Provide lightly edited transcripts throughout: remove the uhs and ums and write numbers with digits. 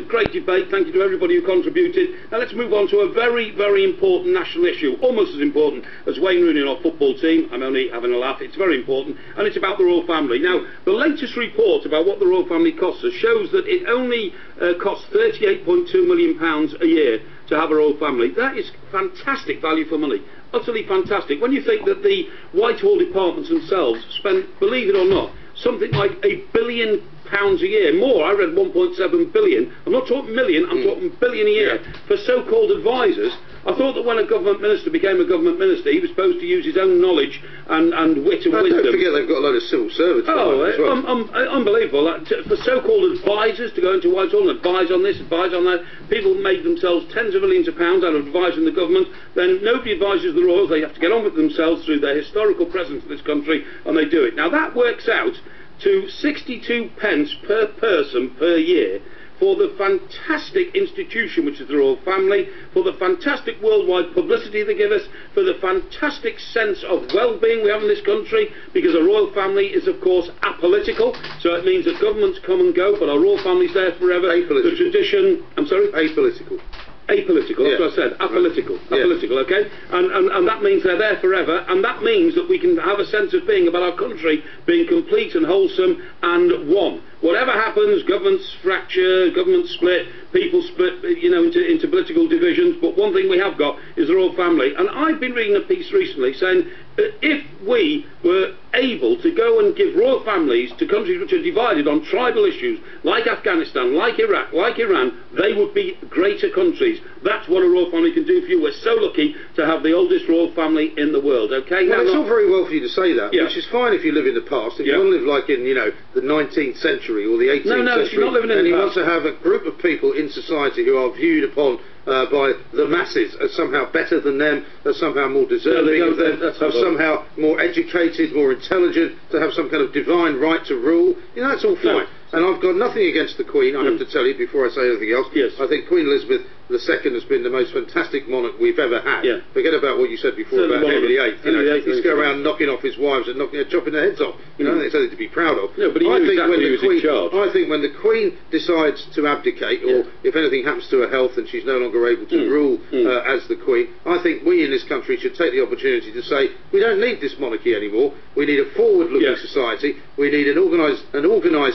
Great debate. Thank you to everybody who contributed. Now let's move on to a very, very important national issue, almost as important as Wayne Rooney and our football team. I'm only having a laugh. It's very important, and it's about the royal family. Now, the latest report about what the royal family costs us shows that it only costs £38.2 million a year to have a royal family. That is fantastic value for money. Utterly fantastic. When you think that the Whitehall departments themselves spend, believe it or not, something like £1 billion a year, more, I read 1.7 billion, I'm not talking million, I'm talking billion a year, for so-called advisors. I thought that when a government minister became a government minister, he was supposed to use his own knowledge and wit and wisdom. Don't forget they've got a load of civil servants. Unbelievable. For so-called advisors to go into Whitehall and advise on this, advise on that, people make themselves tens of millions of pounds out of advising the government, then nobody advises the royals, they have to get on with themselves through their historical presence in this country, and they do it. Now that works out to 62 pence per person per year, for the fantastic institution which is the royal family, for the fantastic worldwide publicity they give us, for the fantastic sense of well-being we have in this country, because a royal family is of course apolitical, so it means that governments come and go, but our royal family's there forever. Apolitical. The tradition, I'm sorry? Apolitical. Apolitical, that's what I said, apolitical, apolitical, okay? And that means they're there forever, and that means that we can have a sense of being about our country being complete and wholesome and one. Whatever happens, governments fracture, governments split, people split, you know, into political divisions, but one thing we have got is the royal family. And I've been reading a piece recently saying that if we were able to go and give royal families to countries which are divided on tribal issues, like Afghanistan, like Iraq, like Iran, they would be greater countries. That's what a royal family can do for you. We're so lucky to have the oldest royal family in the world, okay? Well, it's all very well for you to say that, Yeah. which is fine if you live in the past. If you want to live like in, you know, the 19th century or the 18th century, she's not living in and the you past. want to have a group of people in society who are viewed upon by the masses as somehow better than them, as somehow more deserving of them, as somehow more educated, more intelligent, to have some kind of divine right to rule, you know, that's all fine. And I've got nothing against the Queen, I have to tell you before I say anything else. Yes. I think Queen Elizabeth II has been the most fantastic monarch we've ever had. Yeah. Forget about what you said before about Henry VIII. You know, he used to go around knocking off his wives and chopping their heads off. You know, it's something to be proud of. No, but he knew exactly who was in charge. I think when the Queen decides to abdicate, or if anything happens to her health and she's no longer able to rule as the Queen, I think we in this country should take the opportunity to say, we don't need this monarchy anymore. We need a forward-looking society. We need an organised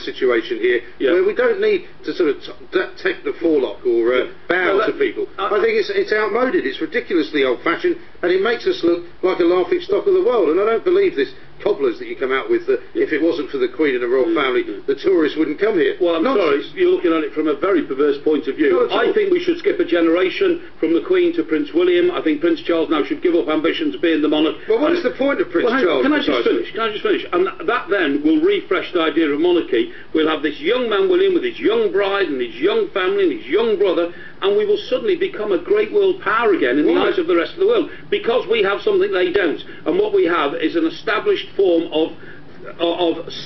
situation here where we don't need to sort of take the forelock or bow to people. I think it's outmoded, it's ridiculously old-fashioned, and it makes us look like a laughing stock of the world. And I don't believe this cobblers that you come out with that if it wasn't for the Queen and the royal family, the tourists wouldn't come here. Well, I'm sorry, you're looking at it from a very perverse point of view. I think we should skip a generation from the Queen to Prince William. I think Prince Charles now should give up ambitions of being the monarch. Well, what is the point of Prince Charles? Can I just finish? And that then will refresh the idea of monarchy. We'll have this young man William with his young bride and his young family and his young brother, and we will suddenly become a great world power again in the eyes of the rest of the world, because we have something they don't. And what we have is an established form of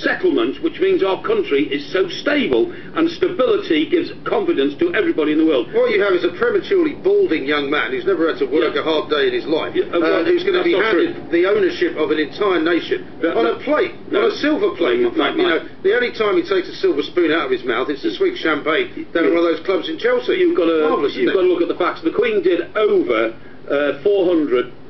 settlement, which means our country is so stable, and stability gives confidence to everybody in the world. What you have is a prematurely balding young man who's never had to work a hard day in his life, who's going to be handed the ownership of an entire nation on a plate, on a silver plate. In fact, you know, the only time he takes a silver spoon out of his mouth is to swig champagne down one of those clubs in Chelsea. You've got to look at the facts. The Queen did over 400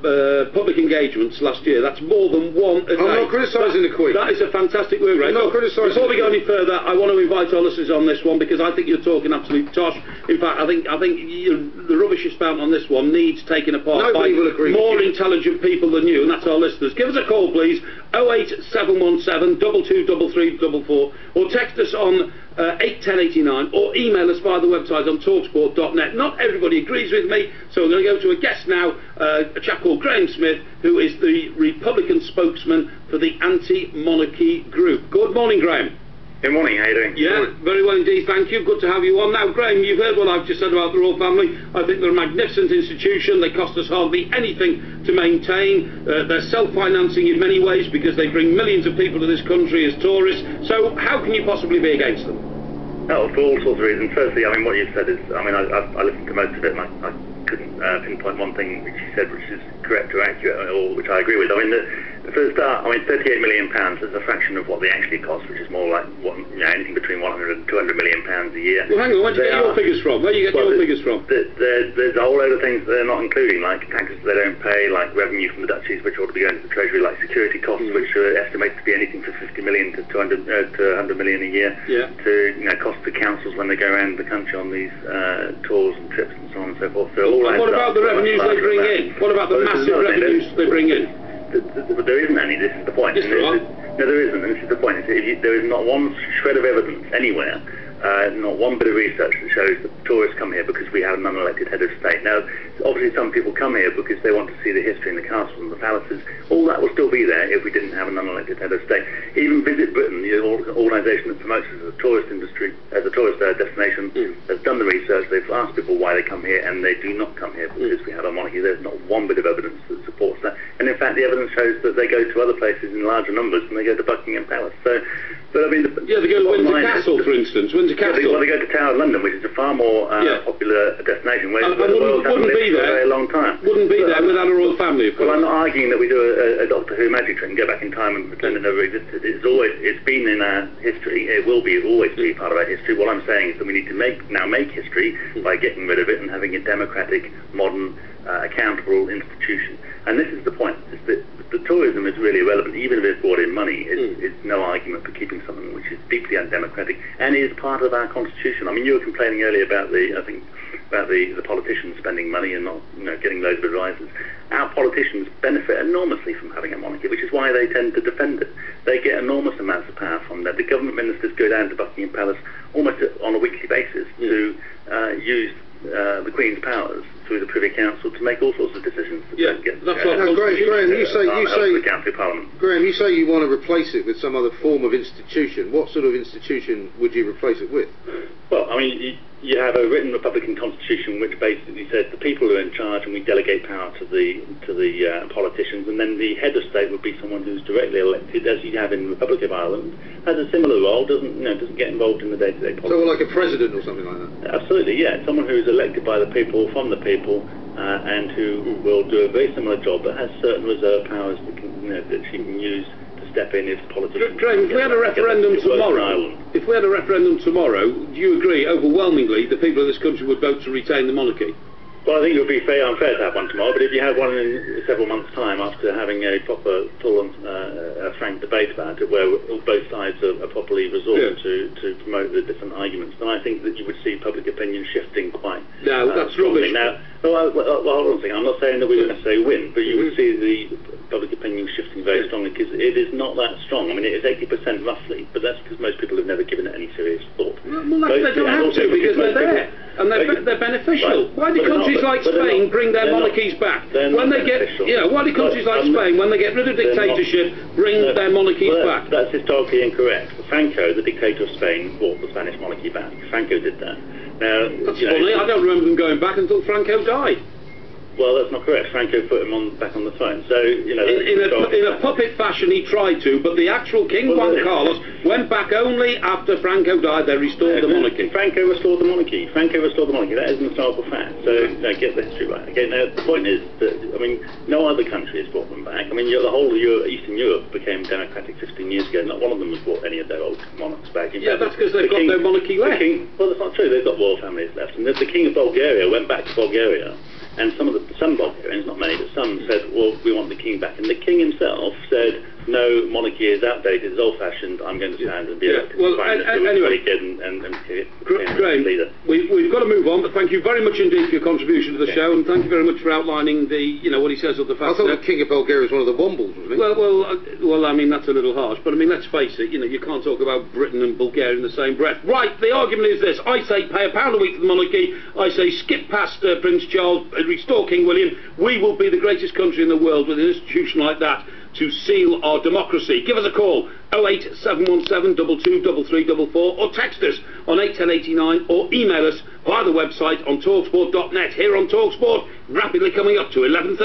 public engagements last year. That's more than one a day. I'm not criticising the Queen. That is a fantastic work rate. I'm not criticising. Before we go any further, I want to invite our listeners on this one, because I think you're talking absolute tosh. In fact, I think the rubbish you spout on this one needs taking apart by more intelligent people than you, and that's our listeners. Give us a call, please. 08717 223344, or text us on 81089, or email us via the website on talksport.net. Not everybody agrees with me, so we're going to go to a guest now, a chap called Graham Smith, who is the Republican spokesman for the anti-monarchy group. Good morning, Graham. Good morning, how are you doing? Yeah, very well indeed, thank you. Good to have you on. Now, Graham, you've heard what I've just said about the royal family. I think they're a magnificent institution. They cost us hardly anything to maintain. They're self-financing in many ways because they bring millions of people to this country as tourists. So how can you possibly be against them? Oh, for all sorts of reasons. Firstly, I mean, what you said is, I mean, I listened to most of it, and I couldn't pinpoint one thing which you said which is correct or accurate, or which I agree with. I mean, For the start, I mean, £38 million is a fraction of what they actually cost, which is more like anything between 100 and 200 million pounds a year. Well, hang on, where do you get your figures from? Where do you get your figures from? There's a whole load of things that they're not including, like taxes they don't pay, like revenue from the duchies, which ought to be going to the Treasury, like security costs, which are estimated to be anything from 50 million to 100 million a year, to costs to councils when they go around the country on these tours and trips and so on and so forth. So all what about the revenues they bring in? What about the massive revenues they bring in? There isn't any, this is the point. Yes, there are. No, there isn't, and this is the point. There is not one shred of evidence anywhere, not one bit of research that shows that tourists come here because we have an unelected head of state. Now, obviously some people come here because they want to see the history and the castles and the palaces. All that will still be there if we didn't have an unelected head of state. Even Visit Britain, the organisation that promotes us as a tourist industry, as a tourist destination, has done the research. They've asked people why they come here, and they do not come here because we have a monarchy. There's not one bit of evidence that supports that. And in fact, the evidence shows that they go to other places in larger numbers than they go to Buckingham Palace. So, but I mean, they go to Windsor Castle, for instance. Windsor Castle. Well, they go to Tower of London, which is a far more popular destination, where the royals haven't lived for a very long time. Wouldn't be there without a royal family, of course. Well, I'm not arguing that we do a Doctor Who magic trick and go back in time and pretend it never existed. It's been in our history. It will always be part of our history. What I'm saying is that we need to now make history by getting rid of it and having a democratic, modern, accountable institution. And this is the point, is that the tourism is really irrelevant. Even if it's brought in money, it's no argument for keeping something which is deeply undemocratic and is part of our constitution. I mean, you were complaining earlier about the politicians spending money and not getting loads of advisors. Our politicians benefit enormously from having a monarchy, which is why they tend to defend it. They get enormous amounts of power from that. The government ministers go down to Buckingham Palace almost on a weekly basis to use the Queen's powers through the Privy Council to make all sorts of decisions. Graham, you say you want to replace it with some other form of institution. What sort of institution would you replace it with? Well, I mean, you have a written Republican constitution which basically says the people are in charge and we delegate power to the politicians, and then the head of state would be someone who's directly elected, as you have in the Republic of Ireland, has a similar role, doesn't get involved in the day-to-day politics. So like a president or something like that? Absolutely, yeah. Someone who is elected by the people, from the people, and who will do a very similar job, but has certain reserve powers that she can use to step in if politicians... Graham, if we had a referendum tomorrow, do you agree overwhelmingly the people of this country would vote to retain the monarchy? Well, I think it would be fair and unfair to have one tomorrow, but if you had one in several months' time after having a proper, full and frank debate about it, where both sides are properly resolved to promote the different arguments, then I think that you would see public opinion shifting quite that's strongly. rubbish. Now, hold on a second, I'm not saying that we would necessarily win, but you would see the public opinion shifting very strongly, because it is not that strong. I mean, it is 80% roughly, but that's because most people have never given it any serious thought. Well, they don't have to, because they're there, and they're beneficial. Right. Why do countries like Spain bring their monarchies back? When they get, why do countries like Spain, when they get rid of dictatorship, bring their monarchies back? That's historically incorrect. Franco, the dictator of Spain, brought the Spanish monarchy back. Franco did that. Now, that's funny. I don't remember them going back until Franco died. Well, that's not correct. Franco put him back on the throne. So, in a puppet fashion he tried to, but the actual King Juan Carlos went back only after Franco died. They restored the monarchy. Franco restored the monarchy. That is an historical fact. So, get the history right. Okay, now, the point is that, I mean, no other country has brought them back. I mean, the whole of Eastern Europe became democratic 15 years ago. Not one of them has brought any of their old monarchs back. That's because they've got no monarchy left. Well, that's not true. They've got royal families left. And the King of Bulgaria went back to Bulgaria. And some Bulgarians, not many, but some said, well, we want the king back. And the king himself said, no, monarchy is outdated, it's old-fashioned, I'm going to stand and be elected. Well, anyway, Graham, we've got to move on, but thank you very much indeed for your contribution to the show, and thank you very much for outlining what he says of the fact I thought the King of Bulgaria was one of the Wombles, wasn't he? Well, I mean, that's a little harsh, but I mean, let's face it, you can't talk about Britain and Bulgaria in the same breath. Right, the argument is this: I say pay £1 a week to the monarchy, I say skip past Prince Charles, restore King William. We will be the greatest country in the world with an institution like that to seal our democracy. Give us a call, 08717 223344, or text us on 81089, or email us via the website on talksport.net. Here on Talksport, rapidly coming up to 11:30.